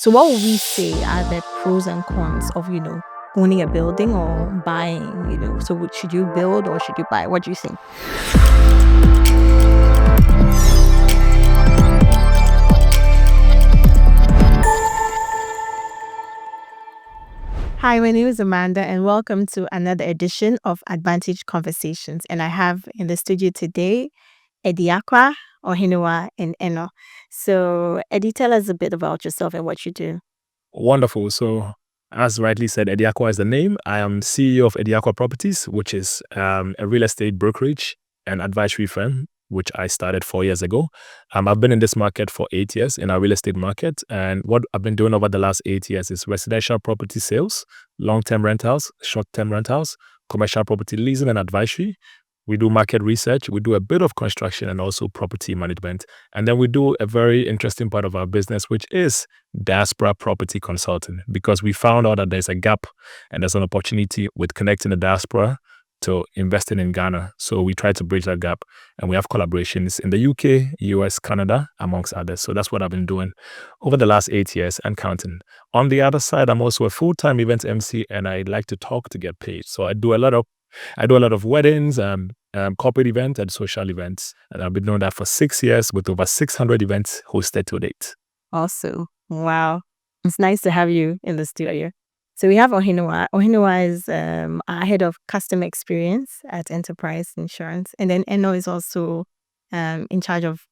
So what would we say are the pros and cons of, owning a building or buying, So should you build or should you buy? What do you think? Hi, my name is Amanda and welcome to another edition of Advantage Conversations. And I have in the studio today Ediakwa, Ohinua, and Eno. So Eddie, tell us a bit about yourself and what you do. Wonderful. So, as rightly said, Ediakwa is the name. I am CEO of Ediakwa Properties, which is a real estate brokerage and advisory firm, which I started 4 years ago. I've been in this market for 8 years, in our real estate market. And what I've been doing over the last 8 years is residential property sales, long-term rentals, short-term rentals, commercial property leasing and advisory. We do market research, we do a bit of construction and also property management. And then we do a very interesting part of our business, which is diaspora property consulting, because we found out that there's a gap and there's an opportunity with connecting the diaspora to investing in Ghana. So we try to bridge that gap, and we have collaborations in the UK, US, Canada, amongst others. So that's what I've been doing over the last 8 years and counting. On the other side, I'm also a full-time event MC, and I like to talk to get paid. So I do a lot of weddings, corporate events, and social events. And I've been doing that for 6 years with over 600 events hosted to date. Awesome. Wow. It's nice to have you in the studio. So we have Ohinua. Ohinua is our head of customer experience at Enterprise Insurance. And then Eno is also in charge of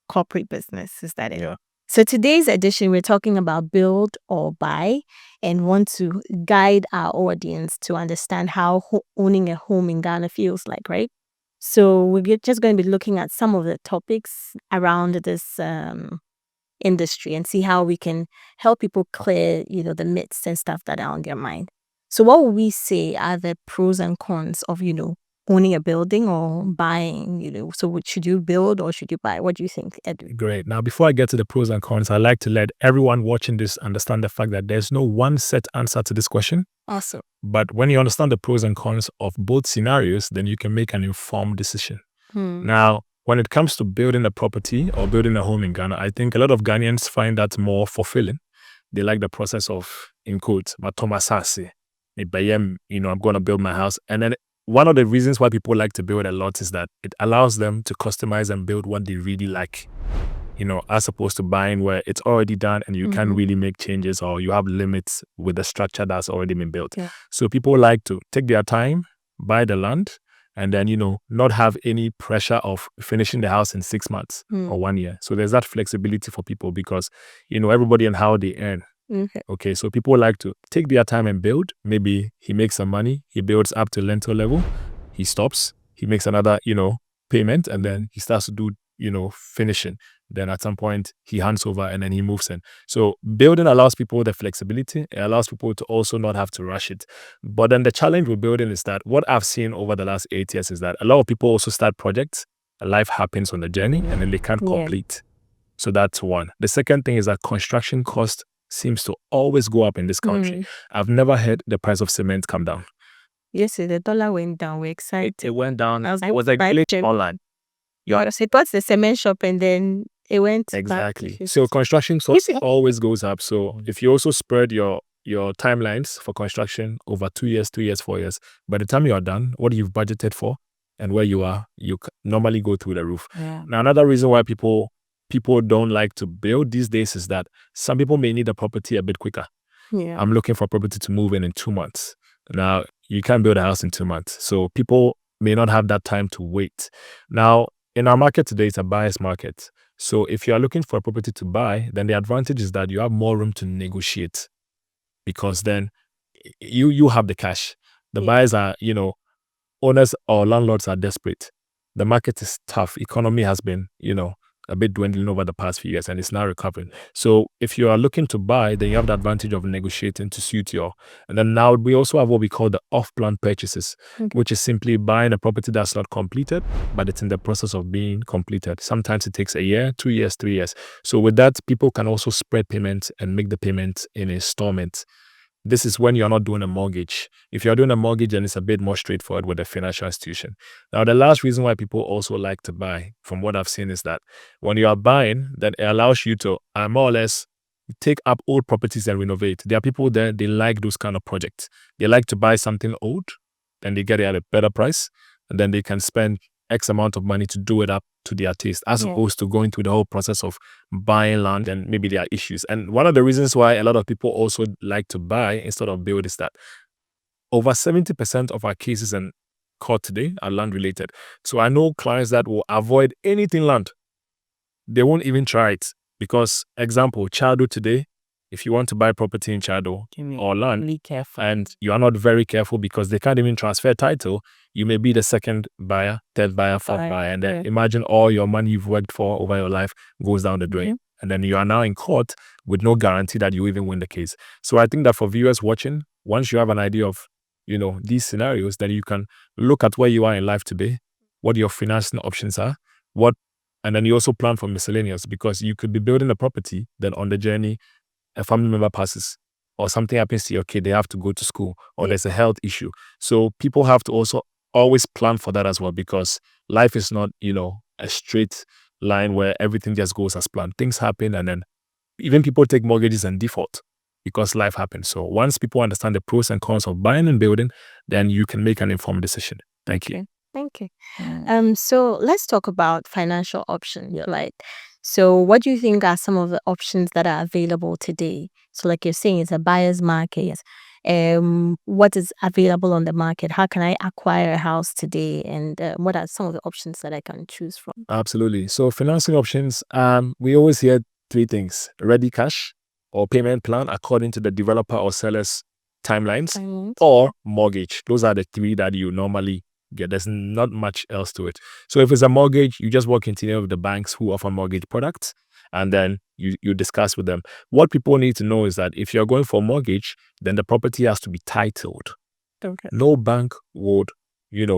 corporate business. Is that it? Yeah. So today's edition, we're talking about build or buy and want to guide our audience to understand how owning a home in Ghana feels like, right? So we're just going to be looking at some of the topics around this industry and see how we can help people clear, the myths and stuff that are on their mind. So what would we say are the pros and cons of, owning a building or buying, So should you build or should you buy? What do you think, Edu? Great. Now, before I get to the pros and cons, I'd like to let everyone watching this understand the fact that there's no one set answer to this question. Awesome. But when you understand the pros and cons of both scenarios, then you can make an informed decision. Now, when it comes to building a property or building a home in Ghana, I think a lot of Ghanaians find that more fulfilling. They like the process of, in quotes, matomasase. I'm going to build my house. And then one of the reasons why people like to build a lot is that it allows them to customize and build what they really like, as opposed to buying where it's already done and you can't really make changes, or you have limits with the structure that's already been built. Yeah. So people like to take their time, buy the land, and then, not have any pressure of finishing the house in 6 months or 1 year. So there's that flexibility for people because, everybody and how they earn. Okay, so people like to take their time and build. Maybe he makes some money, he builds up to lintel level, he stops, he makes another, payment, and then he starts to do, finishing. Then at some point he hands over and then he moves in. So building allows people the flexibility. It allows people to also not have to rush it. But then the challenge with building is that what I've seen over the last 8 years is that a lot of people also start projects. Life happens on the journey and then they can't complete. So that's one. The second thing is that construction cost seems to always go up in this country. I've never heard the price of cement come down. Yes, the dollar went down. We're excited. It went down. It was like online. It was the cement shop and then it went Exactly. back. So construction cost always goes up. So if you also spread your timelines for construction over 2 years, 4 years, by the time you are done, what you've budgeted for and where you are, you normally go through the roof. Yeah. Now, another reason why people don't like to build these days is that some people may need a property a bit quicker. Yeah. I'm looking for a property to move in 2 months. Now, you can't build a house in 2 months. So people may not have that time to wait. Now, in our market today, it's a buyer's market. So if you are looking for a property to buy, then the advantage is that you have more room to negotiate because then you have the cash. The buyers are, owners or landlords are desperate. The market is tough. Economy has been, a bit dwindling over the past few years and it's now recovering. So if you are looking to buy, then you have the advantage of negotiating to suit your. And then now we also have what we call the off-plan purchases, which is simply buying a property that's not completed, but it's in the process of being completed. Sometimes it takes a year, 2 years, 3 years. So with that, people can also spread payments and make the payment in installments. This is when you're not doing a mortgage. If you're doing a mortgage, then it's a bit more straightforward with a financial institution. Now, the last reason why people also like to buy, from what I've seen, is that when you are buying, then it allows you to more or less take up old properties and renovate. There are people there, they like those kind of projects. They like to buy something old, then they get it at a better price, and then they can spend X amount of money to do it up to their taste, as opposed to going through the whole process of buying land and maybe there are issues. And one of the reasons why a lot of people also like to buy instead of build is that over 70% of our cases in court today are land related. So I know clients that will avoid anything land. They won't even try it because, example, Chado today, if you want to buy property in Chado or land, Be careful. and you are not very careful because they can't even transfer title, you may be the second buyer, third buyer, fourth buyer. And then imagine all your money you've worked for over your life goes down the drain. And then you are now in court with no guarantee that you even win the case. So I think that for viewers watching, once you have an idea of, these scenarios, then you can look at where you are in life today, what your financing options are, and then you also plan for miscellaneous, because you could be building a property, then on the journey, a family member passes or something happens to your kid, they have to go to school, or there's a health issue. So people have to also always plan for that as well, because life is not, a straight line where everything just goes as planned. Things happen, and then even people take mortgages and default because life happens. So once people understand the pros and cons of buying and building, then you can make an informed decision. Thank you. Thank you. So let's talk about financial options. So what do you think are some of the options that are available today? So like you're saying, it's a buyer's market. What is available on the market? How can I acquire a house today? And what are some of the options that I can choose from? Absolutely. So financing options, we always hear three things: ready cash or payment plan according to the developer or seller's timelines, or mortgage. Those are the three that you normally get. There's not much else to it. So if it's a mortgage, you just walk into any of the banks who offer mortgage products, and then you discuss with them. What people need to know is that if you're going for a mortgage, then the property has to be titled. Okay. No bank would,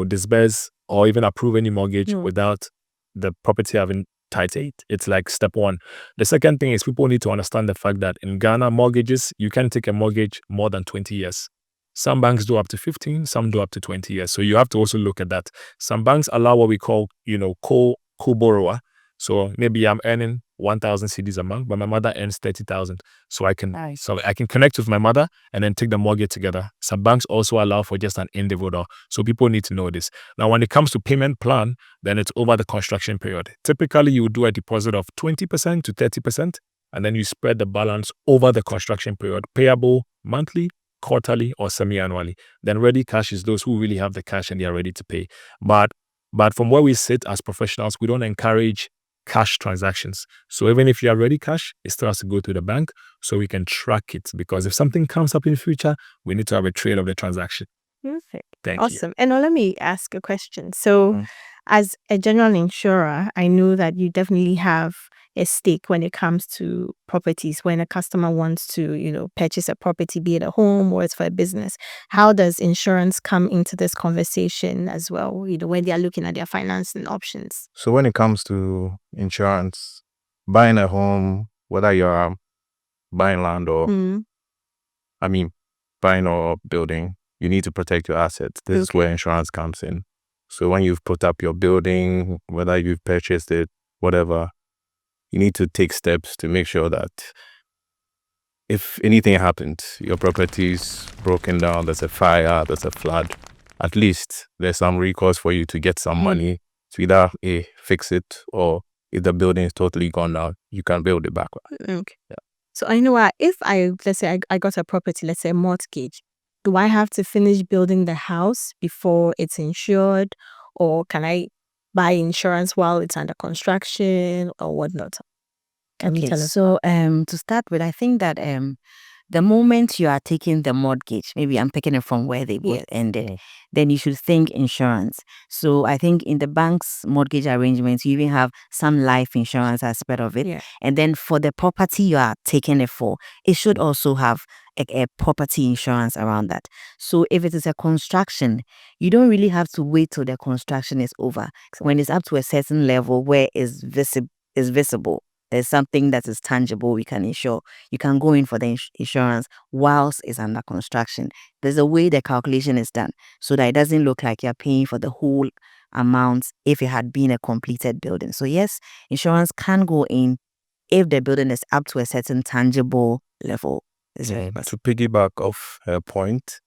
disburse or even approve any mortgage without the property having title. It's like step one. The second thing is people need to understand the fact that in Ghana, mortgages, you can take a mortgage more than 20 years. Some banks do up to 15, some do up to 20 years. So you have to also look at that. Some banks allow what we call, co-borrower. So maybe I'm earning 1,000 cedis a month, but my mother earns 30,000. So I can connect with my mother and then take the mortgage together. Some banks also allow for just an individual. So people need to know this. Now, when it comes to payment plan, then it's over the construction period. Typically, you do a deposit of 20% to 30%, and then you spread the balance over the construction period, payable monthly, quarterly, or semi-annually. Then ready cash is those who really have the cash and they are ready to pay. But from where we sit as professionals, we don't encourage cash transactions. So even if you are ready cash, it still has to go to the bank so we can track it, because if something comes up in the future, we need to have a trail of the transaction. Perfect. Thank you. Awesome. And now let me ask a question. So as a general insurer, I know that you definitely have a stake when it comes to properties. When a customer wants to, purchase a property, be it a home or it's for a business, how does insurance come into this conversation as well, when they are looking at their financing options? So when it comes to insurance, buying a home, whether you're buying land or, buying or building, you need to protect your assets. This is where insurance comes in. So when you've put up your building, whether you've purchased it, whatever, you need to take steps to make sure that if anything happens, your property is broken down, there's a fire, there's a flood, at least there's some recourse for you to get some money to either fix it, or if the building is totally gone down, you can build it back. Okay. Yeah. So I know if let's say I got a property, let's say a mortgage, do I have to finish building the house before it's insured, or can I buy insurance while it's under construction or whatnot? Okay, so to start with, I think that the moment you are taking the mortgage, maybe I'm picking it from where they both ended, then you should think insurance. So I think in the bank's mortgage arrangements, you even have some life insurance as part of it. Yeah. And then for the property you are taking it for, it should also have a property insurance around that. So if it is a construction, you don't really have to wait till the construction is over. When it's up to a certain level where it's visible, there's something that is tangible we can insure, you can go in for the insurance whilst it's under construction. There's a way the calculation is done so that it doesn't look like you're paying for the whole amount if it had been a completed building. So yes, insurance can go in if the building is up to a certain tangible level. To piggyback off her point,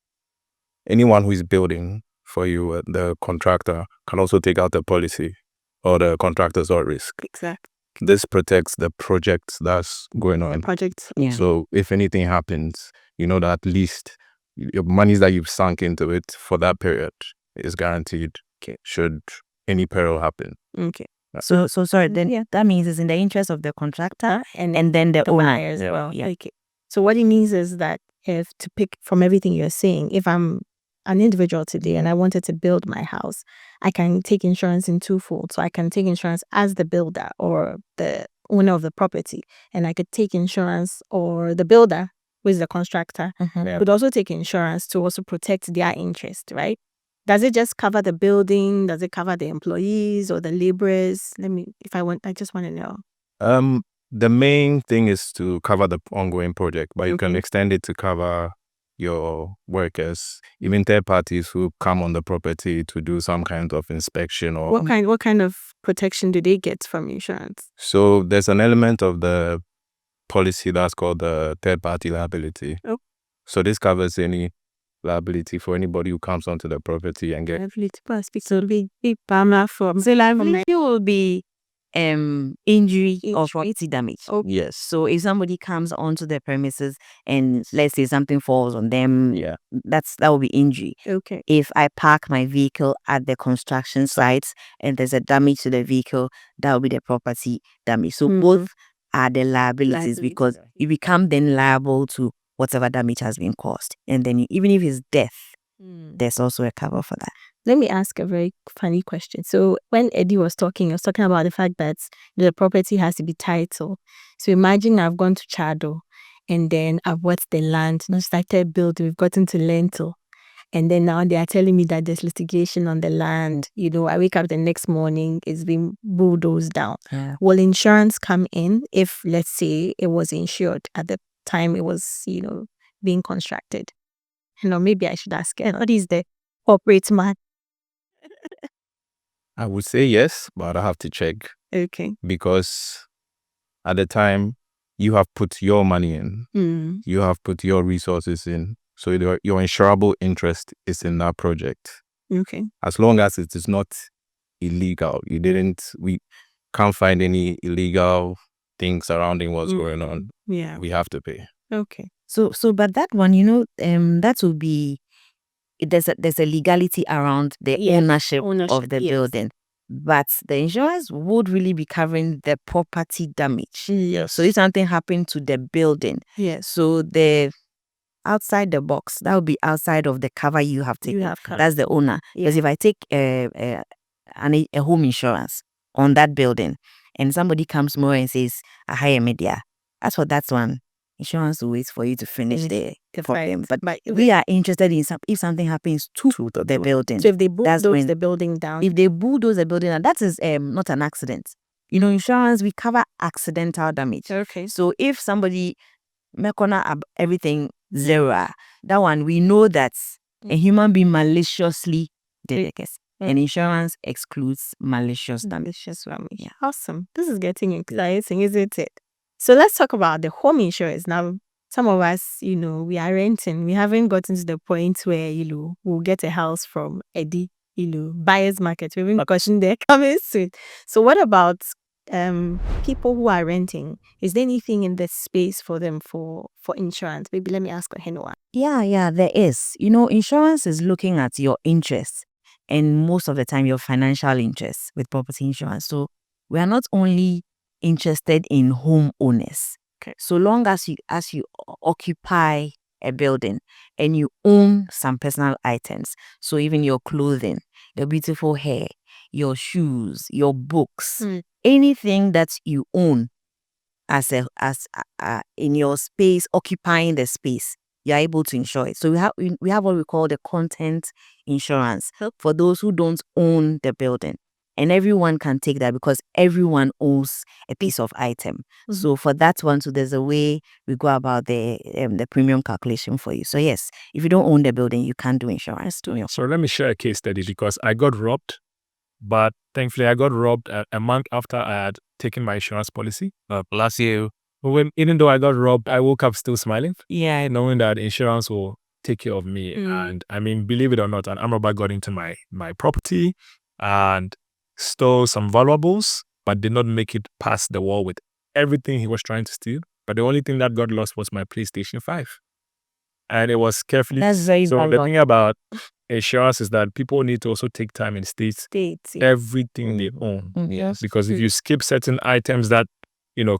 anyone who is building for you, the contractor, can also take out the policy or the contractor's or risk. Exactly. This protects the project that's going on. Project. Yeah. So if anything happens, you know that at least your monies that you've sunk into it for that period is guaranteed. Should any peril happen. Okay. So sorry, then that means it's in the interest of the contractor and then the owner buyer as well. Yeah. Okay. So what it means is that if, to pick from everything you're saying, if I'm an individual today and I wanted to build my house, I can take insurance in twofold. So I can take insurance as the builder or the owner of the property, and I could take insurance, or the builder, who is the constructor, could also take insurance to also protect their interest, right? Does it just cover the building? Does it cover the employees or the laborers? I just want to know. The main thing is to cover the ongoing project, but you can Okay. extend it to cover your workers, even third parties who come on the property to do some kind of inspection or What kind of protection do they get from insurance? So there's an element of the policy that's called the third party liability. Oh. So this covers any liability for anybody who comes onto the property and get Liability. So liability will be injury or property damage. Okay. Yes. So if somebody comes onto the premises and let's say something falls on them, that will be injury. Okay. If I park my vehicle at the construction site and there's a damage to the vehicle, that will be the property damage. So both are the liabilities because you become then liable to whatever damage has been caused. And then even if it's death, there's also a cover for that. Let me ask a very funny question. So when Eddie was talking, he was talking about the fact that the property has to be titled. So imagine I've gone to Chado and then I've bought the land, not started building, we've gotten to Lentil. And then now they are telling me that there's litigation on the land. You know, I wake up the next morning, it's been bulldozed down. Yeah. Will insurance come in if, let's say, it was insured at the time it was, being constructed? Maybe I should ask, what is the corporate man? I would say yes, but I have to check. Okay. Because at the time, you have put your money in. You have put your resources in. So your insurable interest is in that project. Okay. As long as it is not illegal. We can't find any illegal things surrounding what's going on. Yeah. We have to pay. Okay. So but that one, that will be, there's a legality around the ownership of the building. But the insurance would really be covering the property damage. Yes. So if something happened to the building, so the outside the box, that would be outside of the cover you have taken. That's the owner. Because if I take a home insurance on that building and somebody comes more and says, I hire media, that's one. Insurance will wait for you to finish the problem. But we are interested in if something happens to the building. So if they bulldoze the building down. If they bulldoze the building down, that is not an accident. Insurance, we cover accidental damage. Okay. So if somebody mekona everything zero, that one we know that a human being maliciously did the case. And insurance excludes malicious damage. Yeah. Awesome. This is getting exciting, isn't it? So let's talk about the home insurance. Now, some of us, we are renting. We haven't gotten to the point where, we'll get a house from Eddie, buyer's market. We've been questioning their coming soon. So what about people who are renting? Is there anything in this space for them for insurance? Maybe let me ask Henua. Yeah, there is. Insurance is looking at your interests and most of the time your financial interests with property insurance. So we are not only interested in homeowners. Okay. So long as you occupy a building and you own some personal items, so even your clothing, your beautiful hair, your shoes, your books, anything that you own as in your space, occupying the space, you're able to insure it. So we have what we call the content insurance for those who don't own the building. And everyone can take that because everyone owns a piece of item. So for that one, so there's a way we go about the premium calculation for you. So yes, if you don't own the building, you can't do insurance. So let me share a case study because I got robbed But thankfully, I got robbed a month after I had taken my insurance policy last year. Even though I got robbed, I woke up still smiling. Yeah, knowing that insurance will take care of me. And I mean, believe it or not, an armed robber got into my property and stole some valuables, but did not make it past the wall with everything he was trying to steal. But the only thing that got lost was my PlayStation 5. And it was carefully. That's very So the valuable. thing about insurance is that people need to also take time and state everything they own. Yes. Because if you skip certain items that,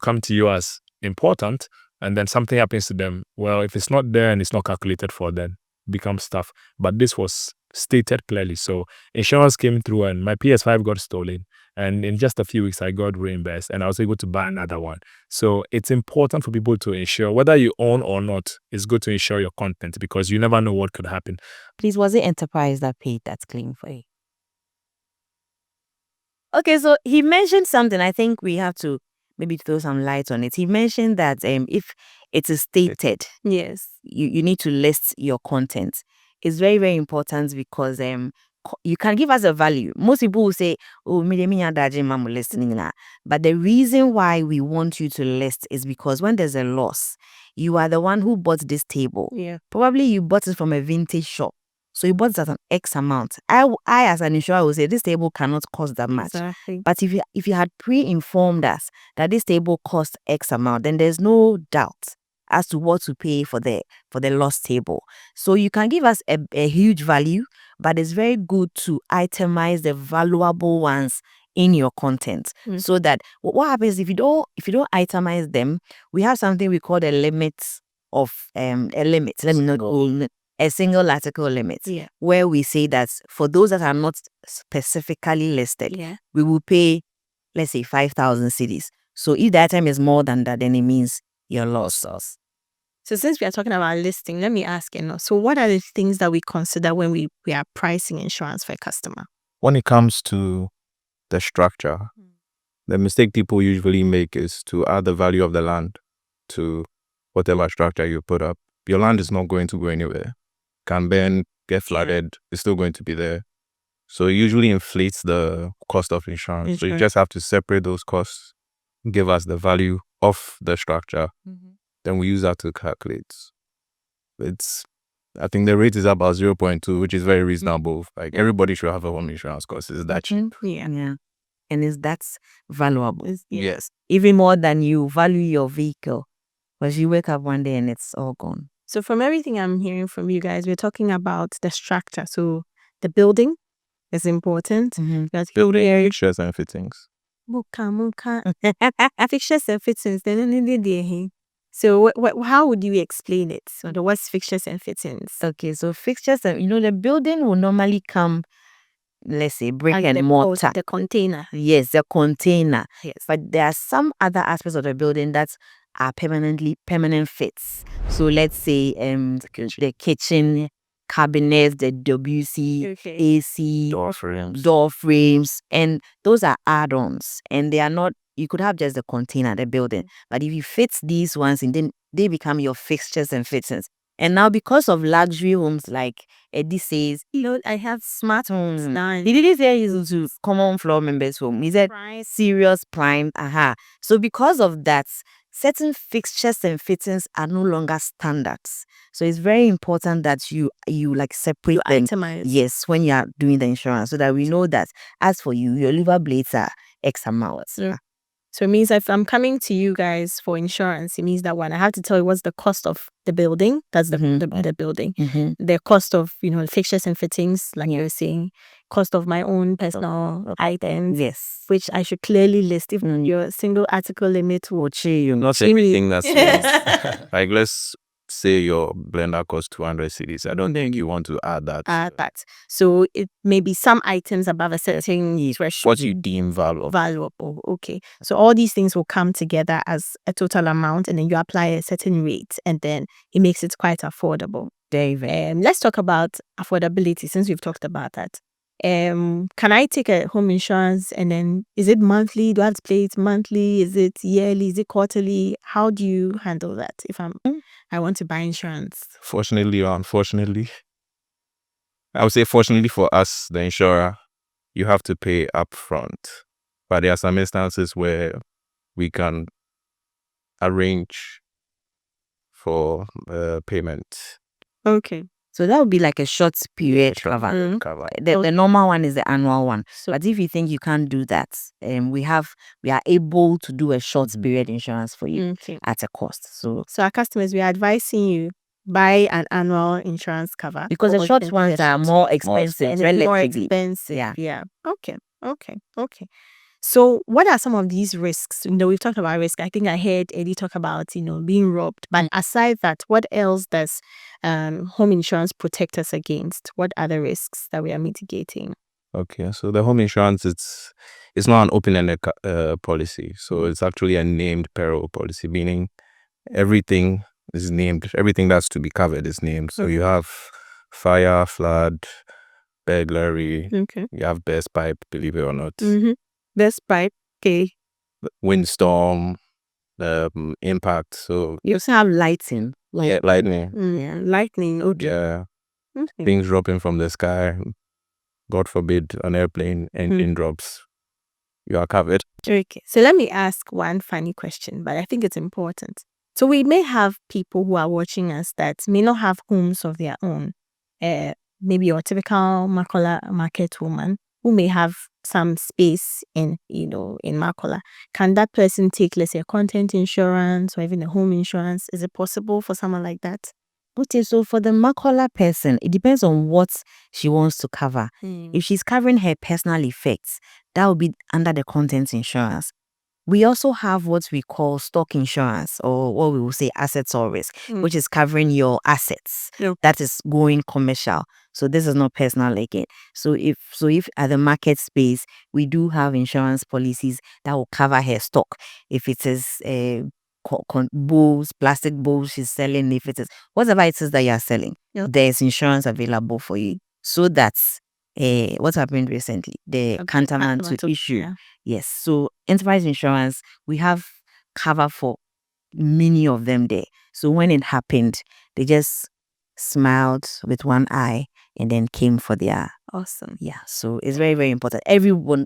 come to you as important, and then something happens to them, well, if it's not there and it's not calculated for, then it becomes tough. But this was stated clearly. So insurance came through and my PS5 got stolen. And in just a few weeks, I got reimbursed and I was able to buy another one. So it's important for people to ensure, whether you own or not, it's good to ensure your content because you never know what could happen. Please, was it Enterprise that paid that claim for you? Okay, so he mentioned something. I think we have to maybe throw some light on it. He mentioned that if it is stated, Yes. you need to list your content. It's very, very important because you can give us a value. Most people will say, oh, listening now. But the reason why we want you to list is because when there's a loss, you are the one who bought this table. Yeah. Probably you bought it from a vintage shop. So you bought it at an X amount. I as an insurer will say this table cannot cost that much. Exactly. But if you had pre-informed us that this table costs X amount, then there's no doubt as to what to pay for the lost table. So you can give us a huge value, but it's very good to itemize the valuable ones in your content. So that what happens if you don't itemize them, we have something we call the limits of a limit. Let me not go a single article limit, where we say that for those that are not specifically listed, we will pay, let's say, 5,000 cedis. So if the item is more than that, then it means you're lost. So since we are talking about listing, let me ask you, so what are the things that we consider when we are pricing insurance for a customer? When it comes to the structure, the mistake people usually make is to add the value of the land to whatever structure you put up. Your land is not going to go anywhere. Can burn, get flooded, it's still going to be there. So it usually inflates the cost of insurance. So you just have to separate those costs, give us the value of the structure, then we use that to calculate. I think the rate is about 0.2, which is very reasonable. Like everybody should have a home insurance cost. It's that cheap. Yeah. And that's valuable. Yes. Even more than you value your vehicle. Because you wake up one day and it's all gone. So from everything I'm hearing from you guys, we're talking about the structure. So the building is important. Building, fixtures and fittings. Fixtures and fittings. So how would you explain it? So what's fixtures and fittings? Okay, so fixtures and the building will normally come, let's say, brick and mortar. The container. Yes, the container. Yes. But there are some other aspects of the building that are permanent fits. So let's say the kitchen, cabinets, the WC, AC, door frames, and those are add-ons. And they are not, you could have just the container, the building. But if you fit these ones, and then they become your fixtures and fittings. And now because of luxury homes, like Eddie says, I have smart homes now. He didn't say he's to common floor members home. He said serious prime. So because of that, certain fixtures and fittings are no longer standards. So it's very important that you like separate them. Itemize. Yes, when you are doing the insurance, so that we know that as for you, your liver blades are X amount. So it means if I'm coming to you guys for insurance, it means that one, I have to tell you what's the cost of the building. That's the building. The cost of, fixtures and fittings, like you were saying, cost of my own personal items. Yes. Which I should clearly list. If your single article limit will you're not everything that's like, let's say your blender costs 200 cedis. I don't think you want to add that. So it may be some items above a certain threshold. What you deem valuable. Okay. So all these things will come together as a total amount, and then you apply a certain rate, and then it makes it quite affordable. David. Let's talk about affordability since we've talked about that. Can I take a home insurance and then is it monthly? Do I have to pay it monthly? Is it yearly? Is it quarterly? How do you handle that if I want to buy insurance? Fortunately or unfortunately, I would say fortunately for us, the insurer, you have to pay upfront. But there are some instances where we can arrange for payment. Okay. So that would be like a short period cover. Cover. The normal one is the annual one. But if you think you can't do that, we are able to do a short period insurance for you at a cost. So our customers, we are advising you buy an annual insurance cover because the short ones are more expensive, relatively. More expensive. Yeah. Yeah. Okay. So what are some of these risks? We've talked about risk. I think I heard Eddie talk about, being robbed. But aside that, what else does home insurance protect us against? What are the risks that we are mitigating? Okay, so the home insurance, it's not an open-ended policy. So it's actually a named peril policy, meaning everything is named. Everything that's to be covered is named. So you have fire, flood, burglary. Okay. You have burst pipe, believe it or not. Burst pipe. Okay. Windstorm, impact. So you also have lighting. Lightning. Yeah, lightning. Okay. Yeah. Okay. Things dropping from the sky. God forbid an airplane engine drops. You are covered. Okay. So let me ask one funny question, but I think it's important. So we may have people who are watching us that may not have homes of their own. Maybe your typical Makola market woman who may have some space in Makola. Can that person take, let's say, a content insurance or even a home insurance? Is it possible for someone like that? Okay, so for the Makola person, it depends on what she wants to cover. If she's covering her personal effects, that will be under the contents insurance. We also have what we call stock insurance, or what we will say assets or risk, which is covering your assets. That is going commercial. So this is not personal again. So if at the market space, we do have insurance policies that will cover her stock. If it is bowls, plastic bowls she's selling, if it is whatever it is that you are selling, there's insurance available for you. So that's what happened recently, the Cantonment to issue. Yeah. Yes, so enterprise insurance, we have cover for many of them there. So when it happened, they just smiled with one eye and then came for their Awesome. Yeah, so it's very, very important. Everyone,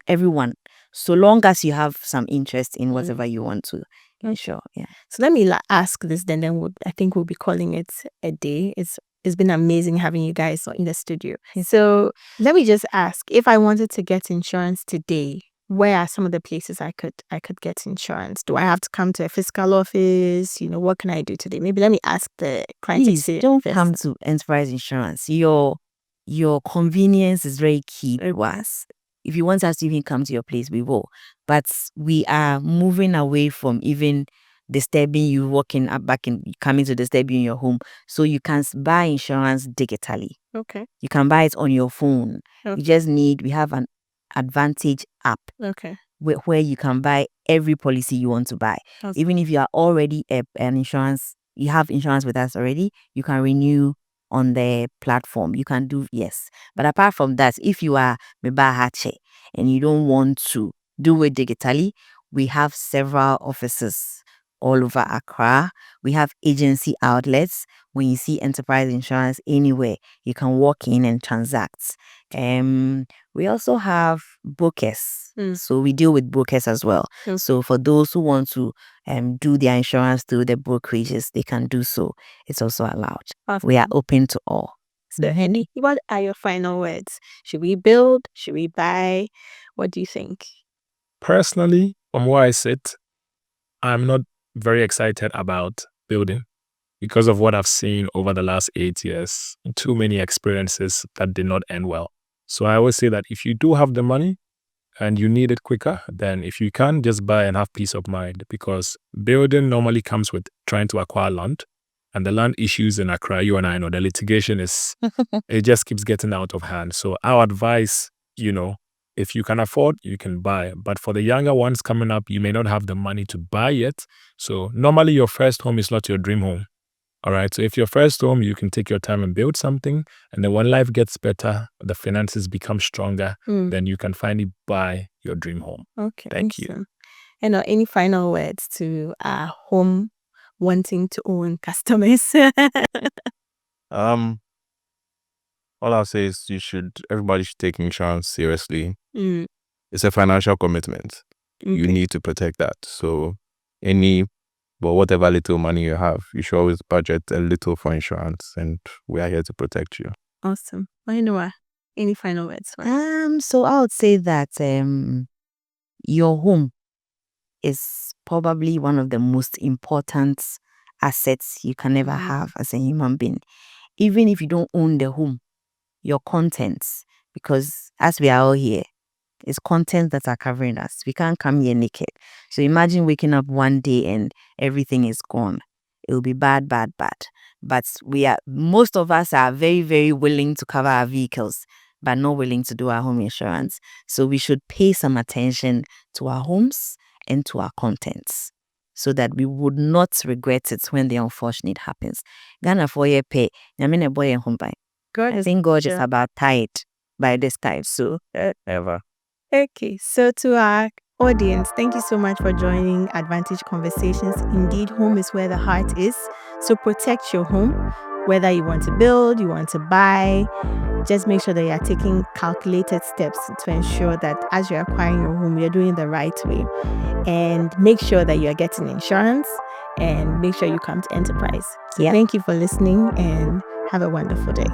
so long as you have some interest in whatever you want to insure. Yeah. So let me ask this, then I think we'll be calling it a day. It's been amazing having you guys in the studio. So let me just ask, if I wanted to get insurance today, where are some of the places I could get insurance? Do I have to come to a fiscal office? What can I do today? Maybe let me ask the client. Please don't come to enterprise insurance. Your convenience is very key to us. If you want us to even come to your place, we will. But we are moving away from even disturbing you, walking up back and coming to disturb you in your home. So you can buy insurance digitally. Okay. You can buy it on your phone. Okay. You just we have an Advantage app. Okay. Where you can buy every policy you want to buy. Okay. Even if you are already an insurance, you have insurance with us already, you can renew on the platform. You can do, yes. But apart from that, if you are Mebahache and you don't want to do it digitally, we have several offices all over Accra. We have agency outlets. When you see enterprise insurance anywhere, you can walk in and transact. We also have brokers. So we deal with brokers as well. So for those who want to do their insurance through the brokerages, they can do so. It's also allowed. Awesome. We are open to all. So Henny, what are your final words? Should we build? Should we buy? What do you think? Personally, from where I sit, I'm not very excited about building because of what I've seen over the last 8 years. Too many experiences that did not end well. So I always say that if you do have the money and you need it quicker, then if you can, just buy and have peace of mind, because building normally comes with trying to acquire land. And the land issues in Accra, you and I know, the litigation it just keeps getting out of hand. So our advice, if you can afford, you can buy. But for the younger ones coming up, you may not have the money to buy it. So normally your first home is not your dream home. All right. So if your first home, you can take your time and build something. And then when life gets better, the finances become stronger, then you can finally buy your dream home. Okay. Thank you. And any final words to our home wanting to own customers? All I'll say is everybody should take insurance seriously. Mm. It's a financial commitment. You Okay. need to protect that. So whatever little money you have, you should always budget a little for insurance, and we are here to protect you. Awesome. Wahinua, any final words? So I would say that your home is probably one of the most important assets you can ever have as a human being. Even if you don't own the home, your contents, because as we are all here, it's contents that are covering us. We can't come here naked. So imagine waking up one day and everything is gone. It will be bad, bad, bad. But most of us are very, very willing to cover our vehicles, but not willing to do our home insurance. So we should pay some attention to our homes and to our contents so that we would not regret it when the unfortunate happens. Ghana for year pay. God I think God is sure. about tired by this time. So Ever. Okay, so to our audience, thank you so much for joining Advantage Conversations. Indeed, home is where the heart is. So protect your home, whether you want to build, you want to buy. Just make sure that you are taking calculated steps to ensure that as you're acquiring your home, you're doing it the right way. And make sure that you're getting insurance and make sure you come to Enterprise. So Yep. Thank you for listening and have a wonderful day.